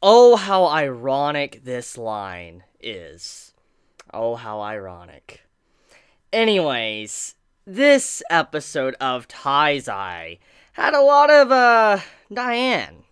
Oh, how ironic this line is. Oh, how ironic. Anyways, this episode of Taizai had a lot of, Diane.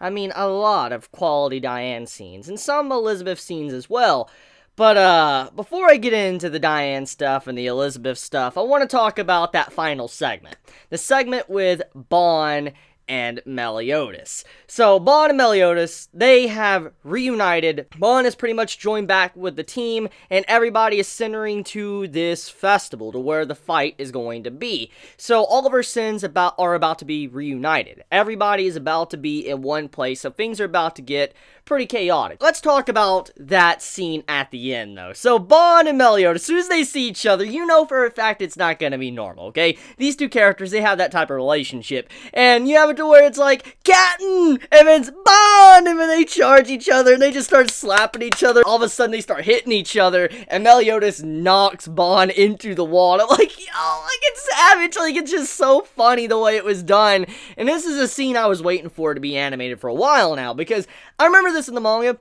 I mean, a lot of quality Diane scenes, and some Elizabeth scenes as well. But, before I get into the Diane stuff and the Elizabeth stuff, I want to talk about that final segment. The segment with Bon and Meliodas. So, Bon and Meliodas, they have reunited. Bon has pretty much joined back with the team, and everybody is centering to this festival, to where the fight is going to be. So, all of our sins are about to be reunited. Everybody is about to be in one place, so things are about to get pretty chaotic. Let's talk about that scene at the end, though. So, Bon and Meliodas, as soon as they see each other, you know for a fact it's not gonna be normal, okay? These two characters, they have that type of relationship, and you have it to where it's like, Captain! And then it's Bon! And then they charge each other, and they just start slapping each other. All of a sudden, they start hitting each other, and Meliodas knocks Bon into the wall. And I'm like, yo, like, it's savage. Like, it's just so funny the way it was done. And this is a scene I was waiting for to be animated for a while now, because I remember this in the manga.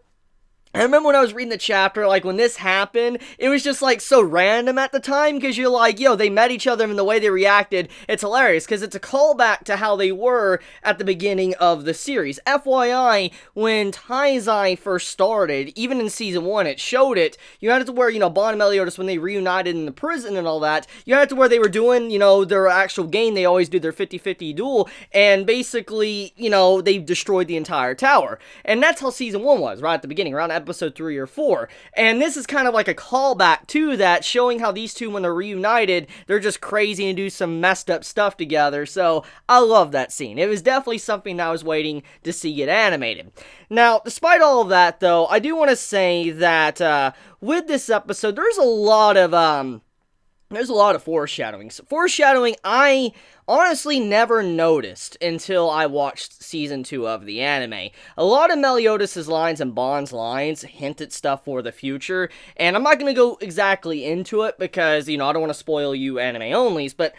I remember when I was reading the chapter, like, when this happened, it was just, like, so random at the time, because you're like, yo, they met each other, and the way they reacted, it's hilarious, because it's a callback to how they were at the beginning of the series. FYI, when Taizai first started, even in Season 1, it showed it, you had it to where, you know, Bon and Meliodas, when they reunited in the prison and all that, you had it to where they were doing, you know, their actual game, they always do their 50-50 duel, and basically, you know, they destroyed the entire tower. And that's how Season 1 was, right at the beginning, around episode 3 or 4, and this is kind of like a callback to that, showing how these two, when they're reunited, they're just crazy and do some messed up stuff together. So I love that scene. It was definitely something that I was waiting to see get animated. Now, despite all of that, though, I do want to say that with this episode, there's a lot of foreshadowing. Foreshadowing I honestly never noticed until I watched Season 2 of the anime. A lot of Meliodas' lines and Bon's lines hint at stuff for the future, and I'm not going to go exactly into it because, you know, I don't want to spoil you anime-onlys, but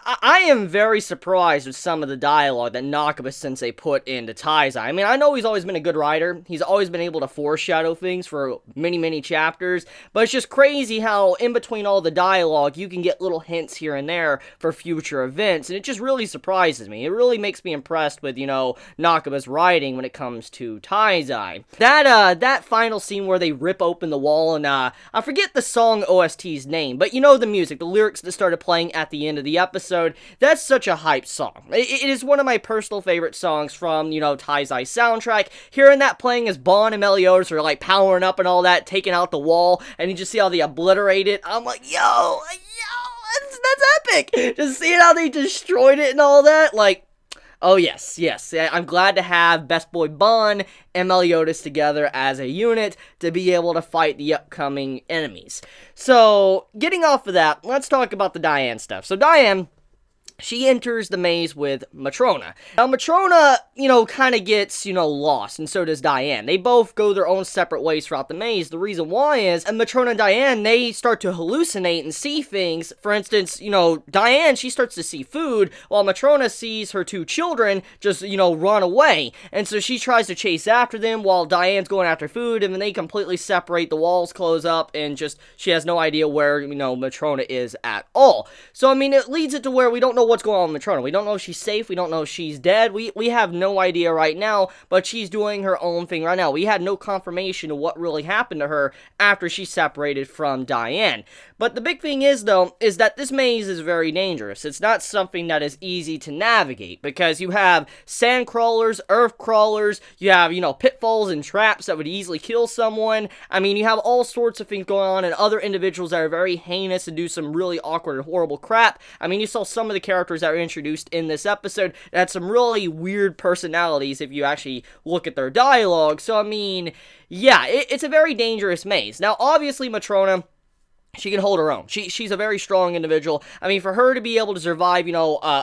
I am very surprised with some of the dialogue that Nakaba-sensei put into Taizai. I mean, I know he's always been a good writer. He's always been able to foreshadow things for many, many chapters. But it's just crazy how in between all the dialogue, you can get little hints here and there for future events. And it just really surprises me. It really makes me impressed with, you know, Nakaba's writing when it comes to Taizai. That final scene where they rip open the wall and, I forget the song OST's name, but you know the music, the lyrics that started playing at the end of the episode, that's such a hype song. It is one of my personal favorite songs from, you know, Taizai's soundtrack. Hearing that playing as Bon and Meliodas are, like, powering up and all that, taking out the wall, and you just see how they obliterate it. I'm like, yo, that's epic! Just seeing how they destroyed it and all that, like, oh yes, I'm glad to have Best Boy Bon and Meliodas together as a unit to be able to fight the upcoming enemies. So, getting off of that, let's talk about the Diane stuff. So Diane, she enters the maze with Matrona. Now, Matrona, you know, kind of gets, you know, lost, and so does Diane. They both go their own separate ways throughout the maze. The reason why is, and Matrona and Diane, they start to hallucinate and see things. For instance, you know, Diane, she starts to see food, while Matrona sees her two children just, you know, run away. And so she tries to chase after them while Diane's going after food, and then they completely separate, the walls close up, and just, she has no idea where, you know, Matrona is at all. So, I mean, it leads it to where we don't know what's going on with Matrona. We don't know if she's safe. We don't know if she's dead. We have no idea right now, but she's doing her own thing right now. We had no confirmation of what really happened to her after she separated from Diane. But the big thing is, though, is that this maze is very dangerous. It's not something that is easy to navigate, because you have sand crawlers, earth crawlers, you have, you know, pitfalls and traps that would easily kill someone. I mean, you have all sorts of things going on, and other individuals that are very heinous and do some really awkward and horrible crap. I mean, you saw some of the characters that were introduced in this episode that had some really weird personalities if you actually look at their dialogue. So, I mean, yeah, it's a very dangerous maze. Now, obviously, Matrona, she can hold her own. She's a very strong individual. I mean, for her to be able to survive,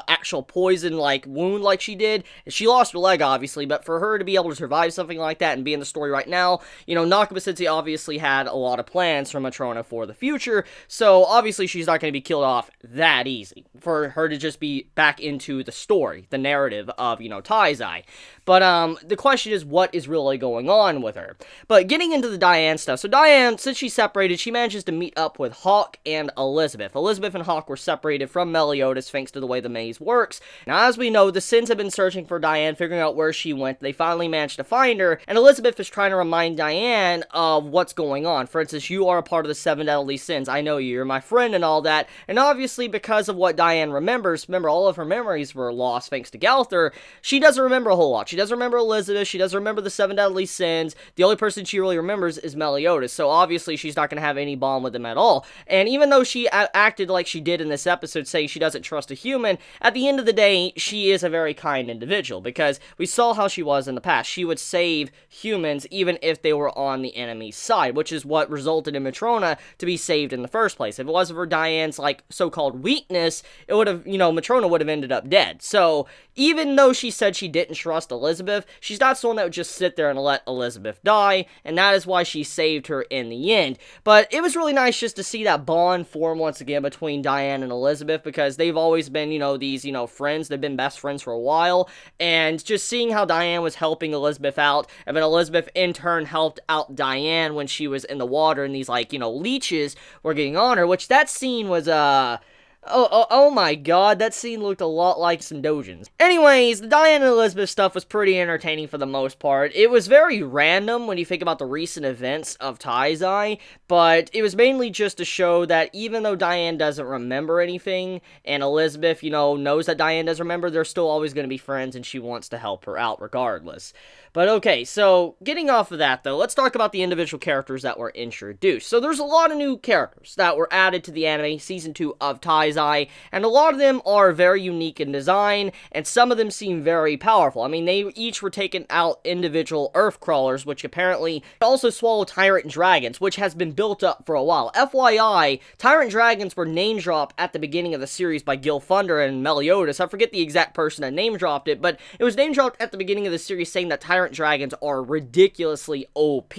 actual poison, wound like she did, she lost her leg, obviously, but for her to be able to survive something like that and be in the story right now, Nakaba Sensei obviously had a lot of plans for Matrona for the future, so obviously she's not going to be killed off that easy. For her to just be back into the story, the narrative of, Taizai. But, the question is, what is really going on with her? But getting into the Diane stuff, so Diane, since she's separated, she manages to meet up with Hawk and Elizabeth. Elizabeth and Hawk were separated from Meliodas thanks to the way the maze works. Now, as we know, the Sins have been searching for Diane, figuring out where she went. They finally managed to find her, and Elizabeth is trying to remind Diane of what's going on. For instance, you are a part of the 7 deadly sins. I know you're my friend and all that. And obviously, because of what Diane remembers, remember, all of her memories were lost thanks to Galther, she doesn't remember a whole lot. She doesn't remember Elizabeth, she doesn't remember the 7 deadly sins. The only person she really remembers is Meliodas, so obviously she's not going to have any bond with him at all. And even though she acted like she did in this episode, saying she doesn't trust a human, at the end of the day, she is a very kind individual, because we saw how she was in the past. She would save humans even if they were on the enemy's side, which is what resulted in Matrona to be saved in the first place. If it wasn't for Diane's, so-called weakness, it would have, Matrona would have ended up dead. So, even though she said she didn't trust Elizabeth, she's not someone that would just sit there and let Elizabeth die, and that is why she saved her in the end. But it was really nice just to see that bond form once again between Diane and Elizabeth, because they've always been, these, friends. They've been best friends for a while, and just seeing how Diane was helping Elizabeth out, and then Elizabeth in turn helped out Diane when she was in the water, and these, leeches were getting on her, which that scene was, Oh my god, that scene looked a lot like some dojins. Anyways, the Diane and Elizabeth stuff was pretty entertaining for the most part. It was very random when you think about the recent events of Taizai, but it was mainly just to show that even though Diane doesn't remember anything, and Elizabeth, knows that Diane does remember, they're still always going to be friends, and she wants to help her out regardless. But okay, so getting off of that though, let's talk about the individual characters that were introduced. So there's a lot of new characters that were added to the anime Season 2 of Taizai, and a lot of them are very unique in design, and some of them seem very powerful. I mean, they each were taking out individual earth crawlers, which apparently also swallow tyrant dragons, which has been built up for a while. FYI, tyrant dragons were name dropped at the beginning of the series by Gil Thunder and Meliodas. I forget the exact person that name dropped it, but it was name dropped at the beginning of the series saying that tyrant dragons are ridiculously OP.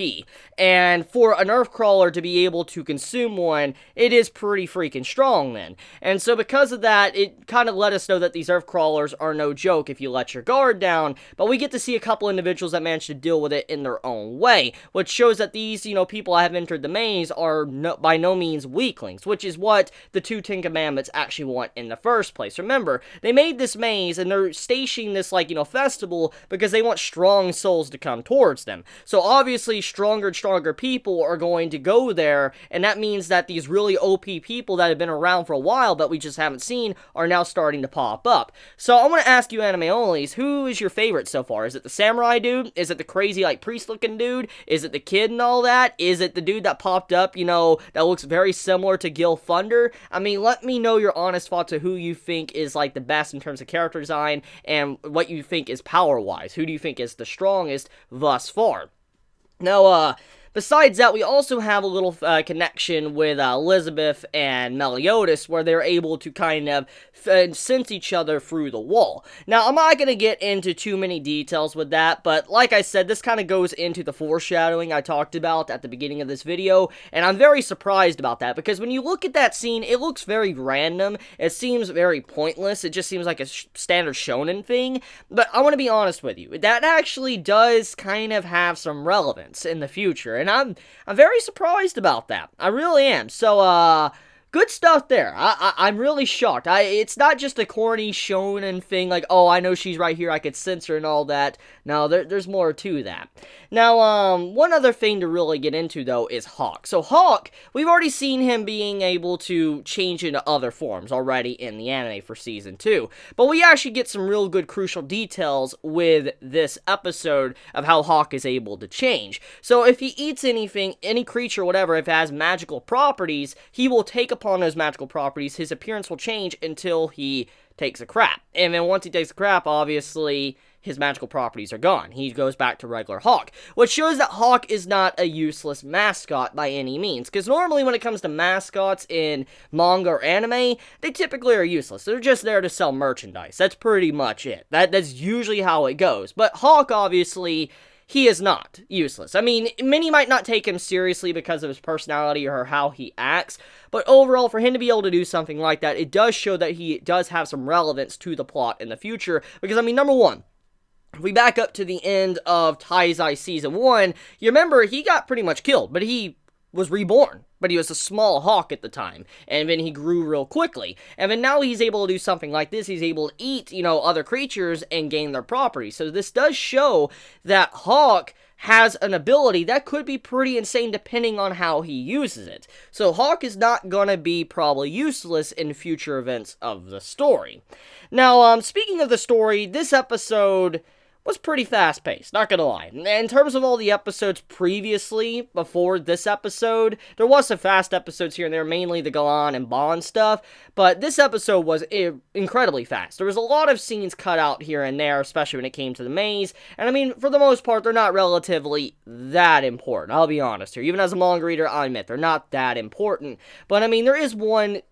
And for an earth crawler to be able to consume one, it is pretty freaking strong then. And so because of that, it kind of let us know that these earth crawlers are no joke if you let your guard down, but we get to see a couple individuals that manage to deal with it in their own way, which shows that these, people that have entered the maze are by no means weaklings, which is what the 2 Ten Commandments actually want in the first place. Remember, they made this maze and they're stationing this, festival because they want strong souls to come towards them. So obviously, stronger and stronger people are going to go there, and that means that these really OP people that have been around for a while but we just haven't seen are now starting to pop up. So I want to ask you anime onlys, who is your favorite so far? Is it the samurai dude? Is it the crazy priest looking dude? Is it the kid and all that? Is it the dude that popped up, that looks very similar to Gil Thunder? I mean, let me know your honest thoughts of who you think is the best in terms of character design and what you think is power wise. Who do you think is the strongest thus far? Now, besides that, we also have a little connection with Elizabeth and Meliodas, where they're able to kind of sense each other through the wall. Now, I'm not going to get into too many details with that, but like I said, this kind of goes into the foreshadowing I talked about at the beginning of this video, and I'm very surprised about that, because when you look at that scene, it looks very random, it seems very pointless, it just seems like a standard shonen thing, but I want to be honest with you, that actually does kind of have some relevance in the future, and I'm very surprised about that. I really am. So, good stuff there. I'm really shocked. It's not just a corny shonen thing oh, I know she's right here, I could sense her and all that. No, there's more to that. Now, one other thing to really get into, though, is Hawk. So, Hawk, we've already seen him being able to change into other forms already in the anime for Season 2. But we actually get some real good crucial details with this episode of how Hawk is able to change. So, if he eats anything, any creature, whatever, if it has magical properties, he will take upon those magical properties. His appearance will change until he takes a crap. And then once he takes a crap, obviously, his magical properties are gone. He goes back to regular Hawk, which shows that Hawk is not a useless mascot by any means, because normally when it comes to mascots in manga or anime, they typically are useless. They're just there to sell merchandise. That's pretty much it. That's usually how it goes. But Hawk, obviously, he is not useless. I mean, many might not take him seriously because of his personality or how he acts, but overall, for him to be able to do something like that, it does show that he does have some relevance to the plot in the future, because, I mean, number one, if we back up to the end of Taizai Season 1, you remember he got pretty much killed, but he was reborn. But he was a small hawk at the time, and then he grew real quickly. And then now he's able to do something like this. He's able to eat, other creatures and gain their property. So this does show that Hawk has an ability that could be pretty insane depending on how he uses it. So Hawk is not going to be probably useless in future events of the story. Now, speaking of the story, this episode was pretty fast-paced, not gonna lie. In terms of all the episodes previously, before this episode, there was some fast episodes here and there, mainly the Galan and Bond stuff, but this episode was incredibly fast. There was a lot of scenes cut out here and there, especially when it came to the maze, and I mean, for the most part, they're not relatively that important, I'll be honest here. Even as a manga reader, I admit, they're not that important, but I mean, there is one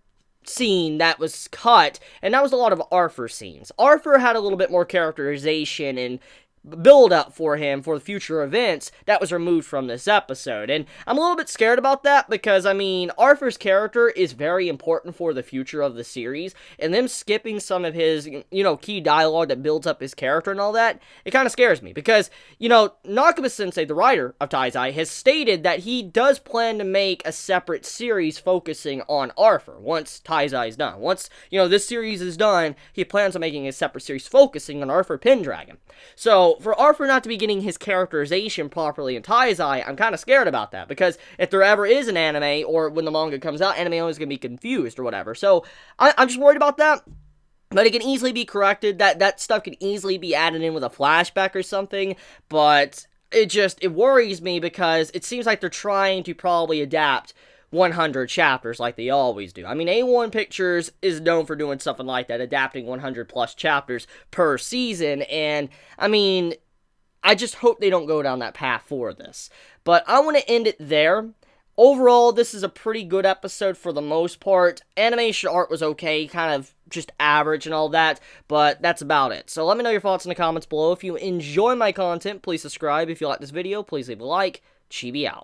scene that was cut, and that was a lot of Arthur scenes. Arthur had a little bit more characterization and build up for him for the future events that was removed from this episode, and I'm a little bit scared about that because, I mean, Arthur's character is very important for the future of the series, and them skipping some of his, key dialogue that builds up his character and all that, it kind of scares me because, Nakaba-sensei, the writer of Taizai, has stated that he does plan to make a separate series focusing on Arthur once Taizai is done. Once, this series is done, he plans on making a separate series focusing on Arthur Pendragon. So, for Arthur not to be getting his characterization properly in Taizai, I'm kind of scared about that, because if there ever is an anime, or when the manga comes out, anime always going to be confused or whatever. So, I'm just worried about that. But it can easily be corrected. That stuff can easily be added in with a flashback or something, but it worries me because it seems like they're trying to probably adapt 100 chapters like they always do. I mean, A1 Pictures is known for doing something like that, adapting 100 plus chapters per season, and I mean, I just hope they don't go down that path for this. But I want to end it there. Overall, this is a pretty good episode for the most part. Animation art was okay, kind of just average and all that, but that's about it. So let me know your thoughts in the comments below. If you enjoy my content, please subscribe. If you like this video, please leave a like. Chibi out.